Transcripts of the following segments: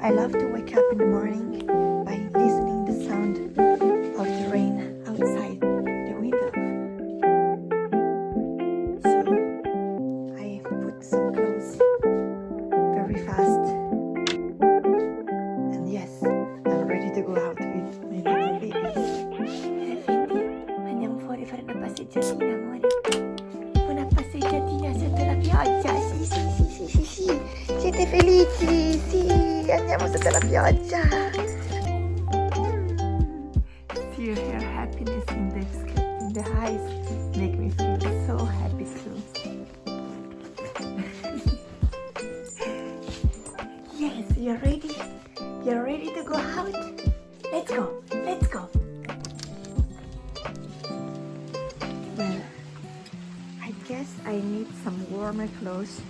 I love to wake up in the morning by listening the sound of the rain outside the window. So I put some clothes very fast. And yes, I'm ready to go out with my little babies. Findi, andiamo fuori a fare una passeggiatina, amore. Una passeggiatina sotto la pioggia. Sì. Siete felici? Sì, andiamo sotto la pioggia. See your happiness in the eyes make me feel so happy too. Yes, you're ready? You're ready to go out? Let's go. Well, I guess I need some warmer clothes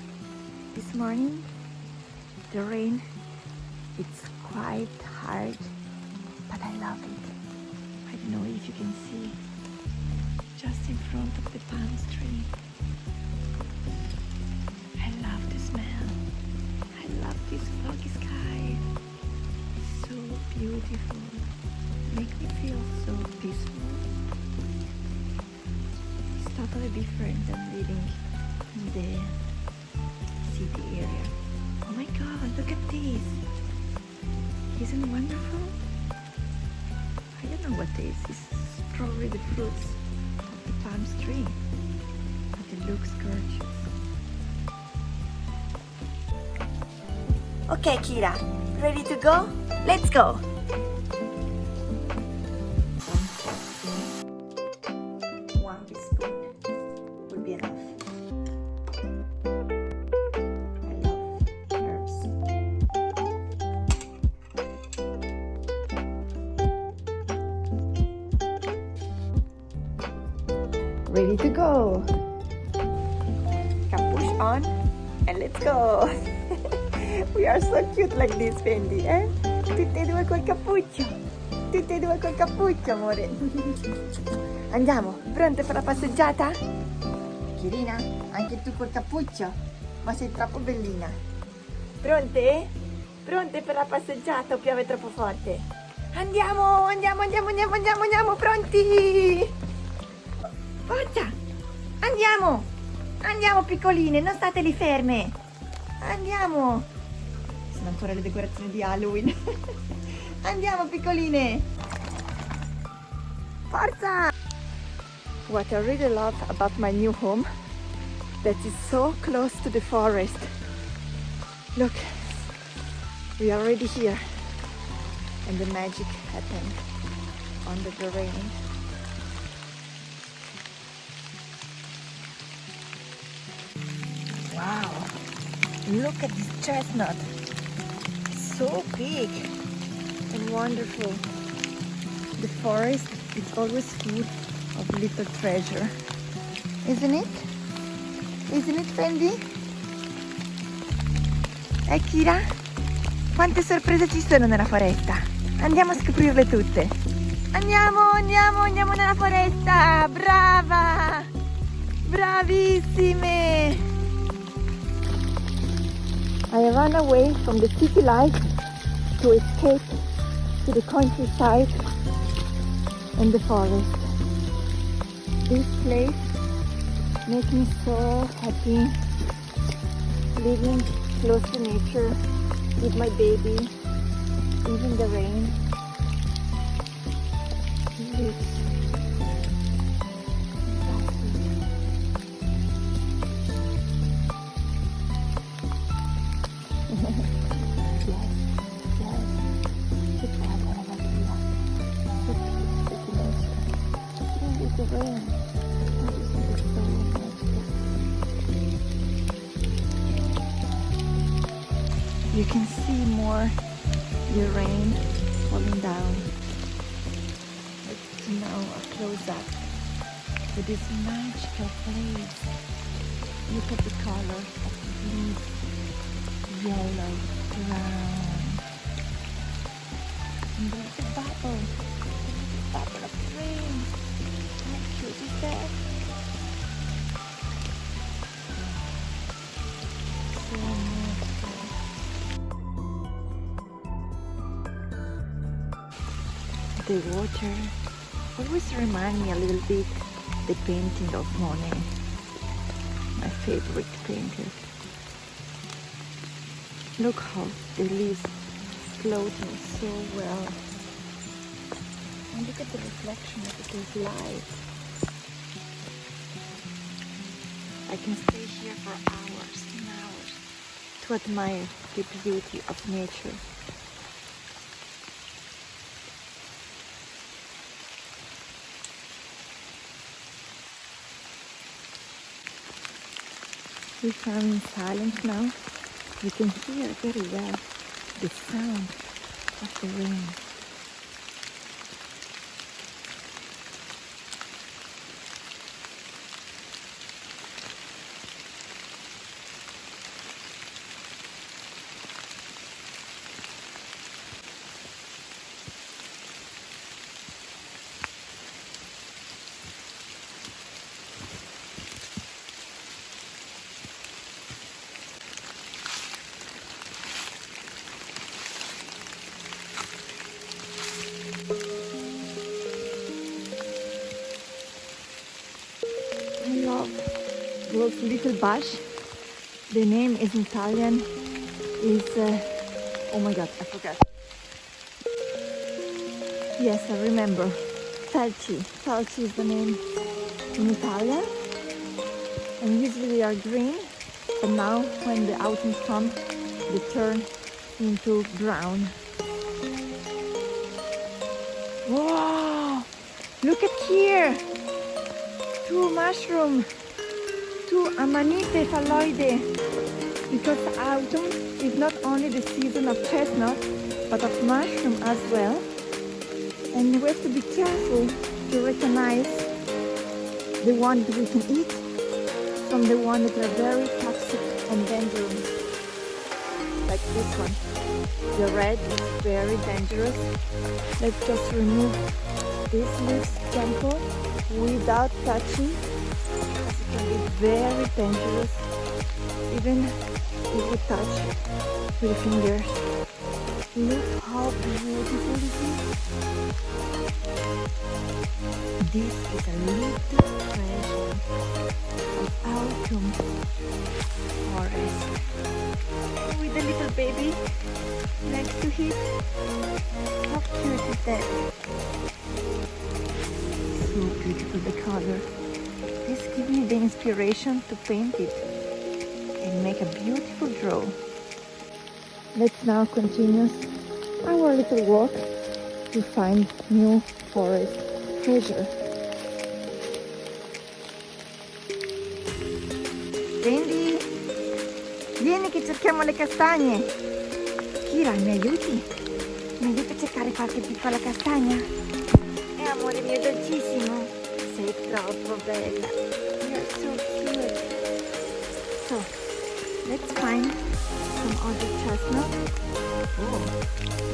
this morning. The rain, it's quite hard, but I love it. I don't know if you can see, just in front of the palm tree. I love the smell. I love this foggy sky. So beautiful. Make me feel so peaceful. It's totally different than living in the city area. Oh my god, look at this. Isn't it wonderful? I don't know what this is. It's probably the fruits of the palm tree. But it looks gorgeous. Okay, Kira, ready to go? Let's go! One teaspoon will be enough. Ready to go. Capuche on and let's go. We are so cute like this, Fendi, eh? Tutte e due col cappuccio. Tutte e due col cappuccio, amore. Andiamo, pronte per la passeggiata? Kirina, anche tu col cappuccio? Ma sei troppo bellina. Pronte? Pronte per la passeggiata o piove troppo forte? Andiamo, pronti? Forza! Andiamo piccoline, non state lì ferme! Andiamo! Sono ancora le decorazioni di Halloween! Andiamo piccoline! Forza! What I really love about my new home, that is so close to the forest. Look, we are already here, and the magic happened under the rain. Wow, look at this chestnut. So big and wonderful. The forest is always full of little treasure. Isn't it? Isn't it, Fendi? Kira? Quante sorprese ci sono nella foresta? Andiamo a scoprirle tutte. Andiamo nella foresta. Brava! Bravissime! I ran away from the city life to escape to the countryside and the forest. This place makes me so happy, living close to nature with my baby, even the rain. You can see more the rain falling down. Let's now a close-up to this magical place. Look at the color of the leaves, yellow, brown. And there's a bubble of rain. How cute is that? So the water always remind me a little bit the painting of Monet, my favorite painter. Look how the leaves floating so well. And look at the reflection of this light. I can stay here for hours and hours to admire the beauty of nature. We are in silence now. You can hear very well the sound of the rain. Those little bush, the name is in Italian, is, oh my god, I forgot. Yes, I remember. Felci. Felci is the name in Italian. And usually they are green, but now when the autumn comes, they turn into brown. Wow! Look at here! 2 mushrooms! 2 amanite phalloide, because autumn is not only the season of chestnut, but of mushroom as well. And we have to be careful to recognize the one that we can eat from the one that are very toxic and dangerous, like this one. The red is very dangerous. Let's just remove this leaves gentle without touching. It can be very dangerous, even if we touch with fingers. Look how beautiful this is. This is a little treasure of autumn forest. With a little baby next to it. How cute is that? So beautiful, the color. This gives me the inspiration to paint it and make a beautiful draw. Let's now continue our little walk to find new forest treasure. Fendi, vieni che cerchiamo le castagne. Kira, mi aiuti? Mi aiuti a cercare qualche piccola castagna? Amore mio dolcissimo, sei troppo bella. You're so cute. So, let's find some other chestnut. Oh,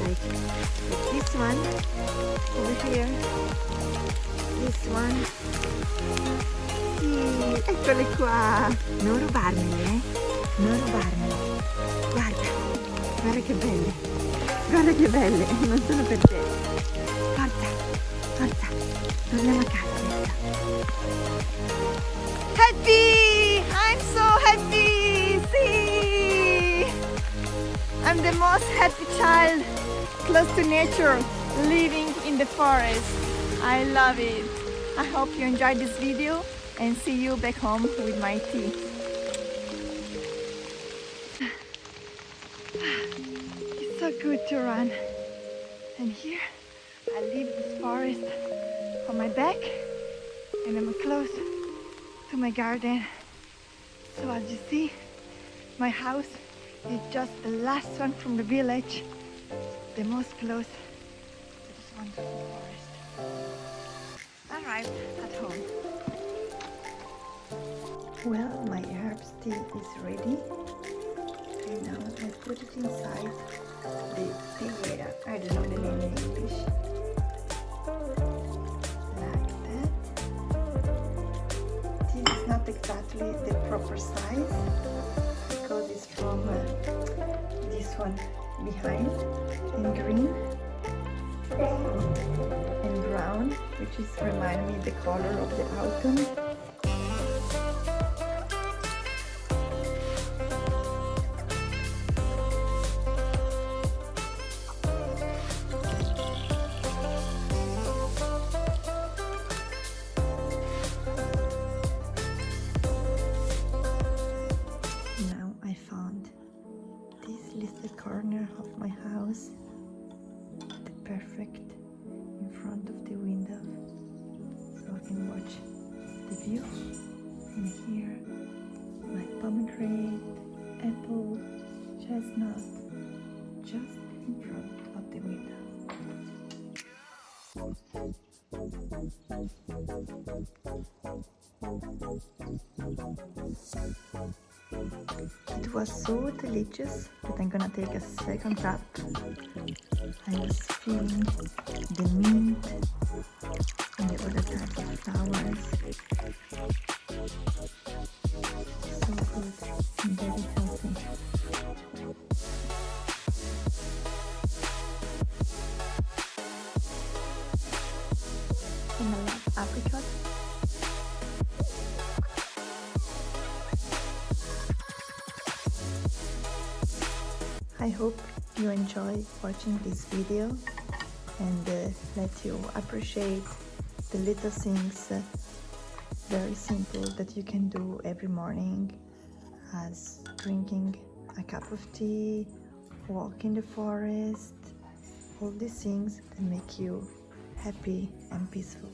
like this one over here. This one. Sì, eccole qua. Non rubarmele, non rubarmele. Guarda, guarda che belle. Guarda che belle, non sono per te. Forza, forza, torniamo a casa adesso. Happy! I'm so happy! See! I'm the most happy child, close to nature, living in the forest. I love it. I hope you enjoyed this video and see you back home with my tea. It's so good to run. And here I leave this forest on my back and I'm close to my garden. So as you see, my house is just the last one from the village, the most close to this wonderful forest. Arrived at home. Well, my herbs tea is ready. And now I put it inside the teaware. I don't know the name in English. Like that. This is not exactly the proper size because it's from this one behind in green. and brown, which is remind me the color of the autumn. Now I found this little corner of my house, the perfect in front of the window, so I can watch the view. And here my pomegranate, apple, chestnut, just in front of the window. It was so delicious that I'm gonna take a second cup. I was feeling the mint and the other type of flowers. So good and very healthy. And I love apricot. I hope you enjoy watching this video and let you appreciate the little things, very simple, that you can do every morning, as drinking a cup of tea, walk in the forest, all these things that make you happy and peaceful.